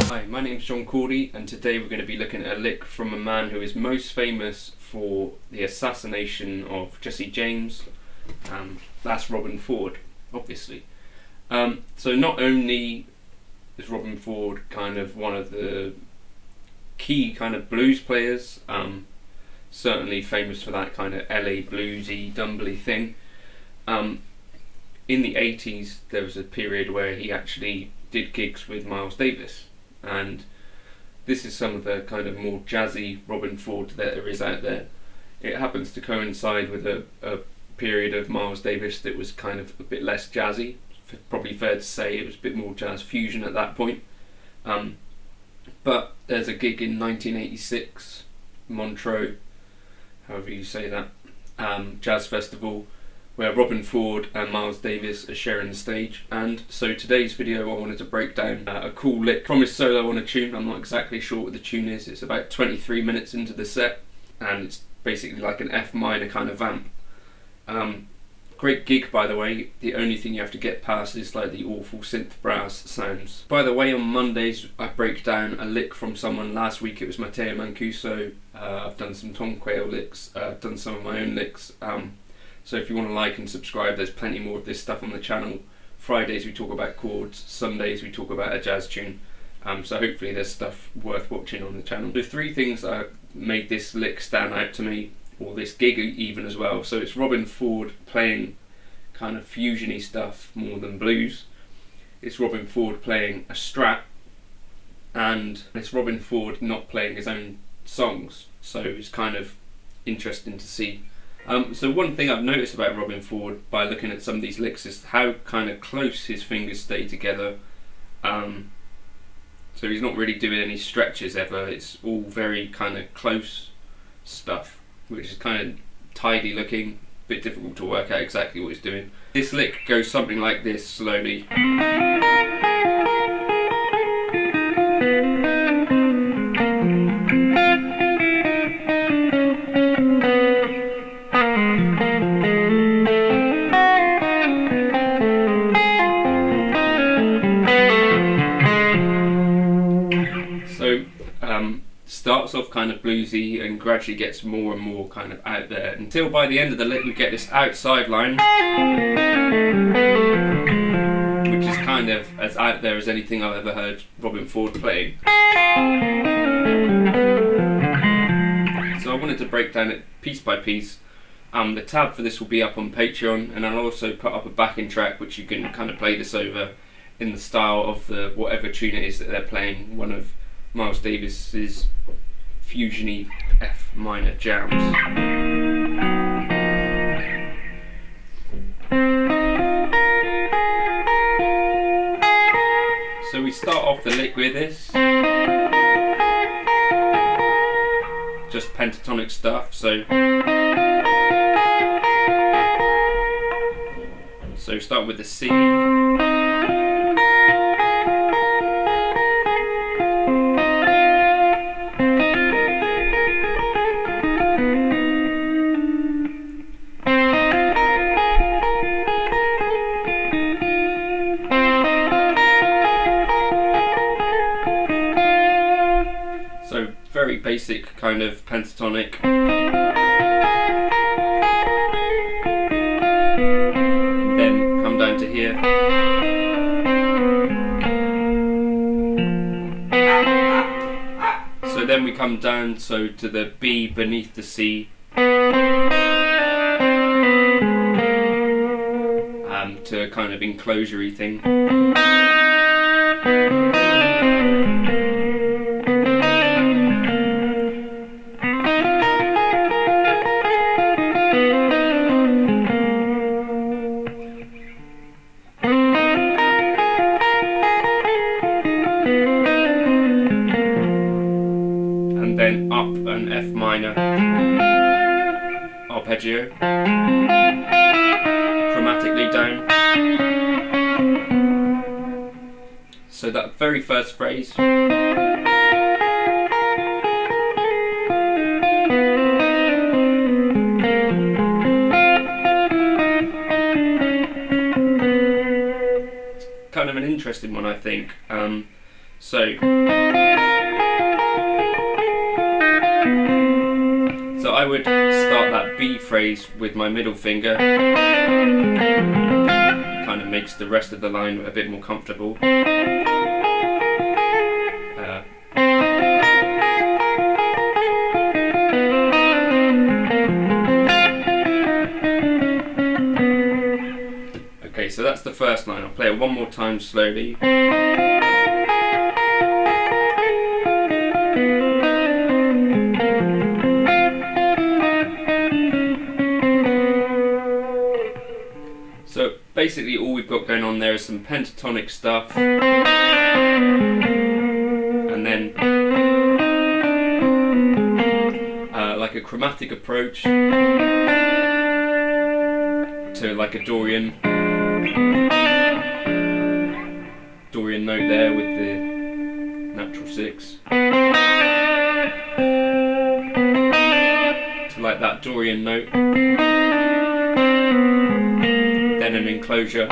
Hi, my name's Cordy, and today we're going to be looking at a lick from a man who is most famous for the assassination of Jesse James. That's Robben Ford, obviously. So not only is Robben Ford kind of one of the key kind of blues players, certainly famous for that kind of LA bluesy, dumbly thing. In the 80s there was a period where he actually did gigs with Miles Davis, and this is some of the kind of more jazzy Robben Ford that there is out there. It happens to coincide with a period of Miles Davis that was kind of a bit less jazzy. Probably fair to say it was a bit more jazz fusion at that point. But there's a gig in 1986, Montreux, however you say that, jazz festival, where Robben Ford and Miles Davis are sharing the stage. And so today's video I wanted to break down a cool lick from his solo on a tune. I'm not exactly sure what the tune is. It's about 23 minutes into the set, and it's basically like an F minor kind of vamp. Great gig, by the way. The only thing you have to get past is like the awful synth brass sounds. By the way, on Mondays I break down a lick from someone. Last week it was Matteo Mancuso. I've done some Tom Quayle licks, I've done some of my own licks. So if you want to like and subscribe, there's plenty more of this stuff on the channel. Fridays we talk about chords, Sundays we talk about a jazz tune. So hopefully there's stuff worth watching on the channel. The three things that made this lick stand out to me, or this gig even as well. So it's Robben Ford playing kind of fusiony stuff more than blues. It's Robben Ford playing a Strat, and it's Robben Ford not playing his own songs. So it's kind of interesting to see. So one thing I've noticed about Robben Ford by looking at some of these licks is how kind of close his fingers stay together. So he's not really doing any stretches ever. It's all very kind of close stuff, which is kind of tidy looking, a bit difficult to work out exactly what he's doing. This lick goes something like this slowly. Starts off kind of bluesy and gradually gets more and more kind of out there, until by the end of the lick we get this outside line, which is kind of as out there as anything I've ever heard Robben Ford playing. So I wanted to break down it piece by piece. The tab for this will be up on Patreon, and I'll also put up a backing track which you can kind of play this over in the style of the whatever tune it is that they're playing, one of Miles Davis's fusiony F minor jams. So we start off the lick with this, just pentatonic stuff. So start with the C. Very basic kind of pentatonic. Then come down to here. So then we come down to the B beneath the C. To a kind of enclosure-y thing. And then up an F minor arpeggio, chromatically down. So that very first phrase, kind of an interesting one, I think. So I would start that B phrase with my middle finger. Kind of makes the rest of the line a bit more comfortable. Okay, so that's the first line. I'll play it one more time slowly. So basically all we've got going on there is some pentatonic stuff, and then like a chromatic approach to like a Dorian note there with the natural six, to like that Dorian note, then an enclosure,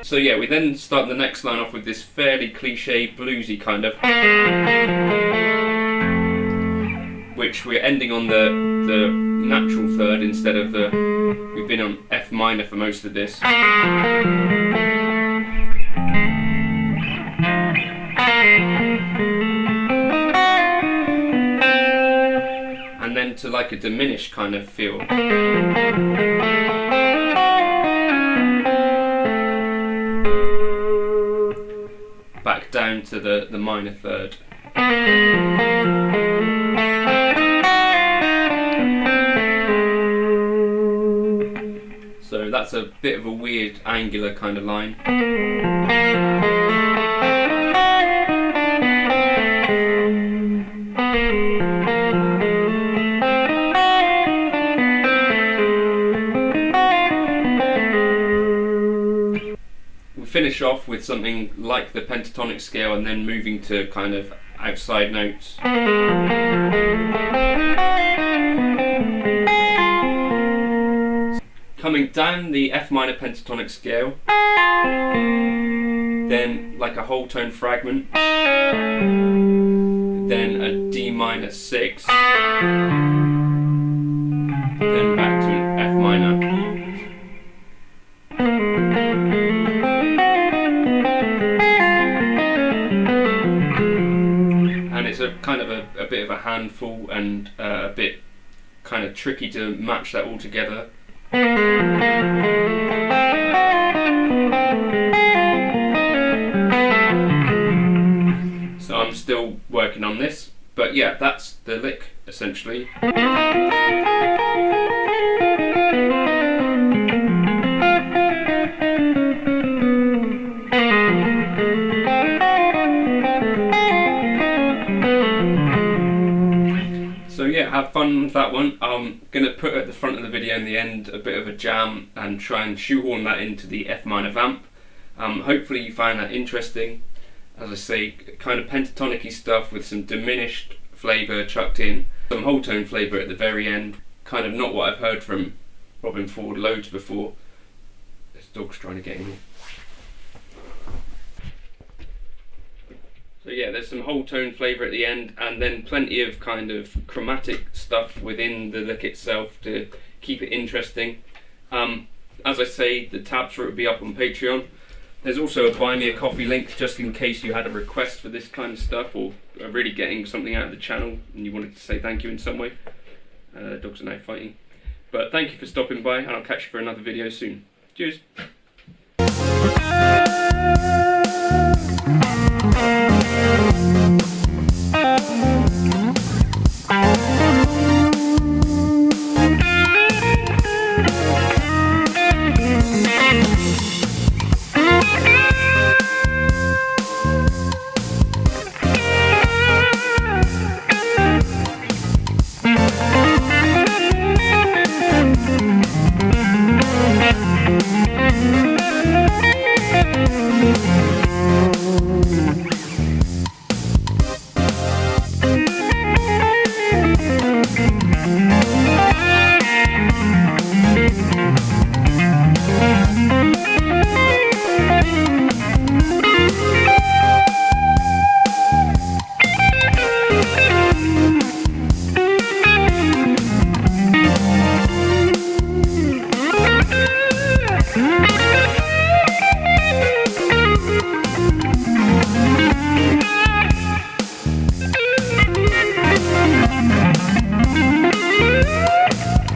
so yeah, we then start the next line off with this fairly cliche bluesy kind of, which we're ending on the natural third instead of the, we've been on F minor for most of this. And then to like a diminished kind of feel. Back down to the minor third. So that's a bit of a weird angular kind of line. We finish off with something like the pentatonic scale and then moving to kind of outside notes. Coming down the F minor pentatonic scale, then like a whole tone fragment, then a D minor 6, then back to an F minor. And it's a kind of a bit of a handful and a bit kind of tricky to match that all together. So I'm still working on this, but yeah, that's the lick essentially. So yeah, have fun with that one. I'm going to put at the front of the video in the end a bit of a jam and try and shoehorn that into the F minor vamp. Hopefully you find that interesting. As I say, kind of pentatonic-y stuff with some diminished flavour chucked in, some whole tone flavour at the very end. Kind of not what I've heard from Robben Ford loads before. This dog's trying to get in. So yeah, there's some whole tone flavour at the end, and then plenty of kind of chromatic stuff within the lick itself to keep it interesting. As I say, the tabs for it will be up on Patreon. There's also a buy me a coffee link just in case you had a request for this kind of stuff or are really getting something out of the channel and you wanted to say thank you in some way. Dogs are now fighting. But thank you for stopping by, and I'll catch you for another video soon. Cheers.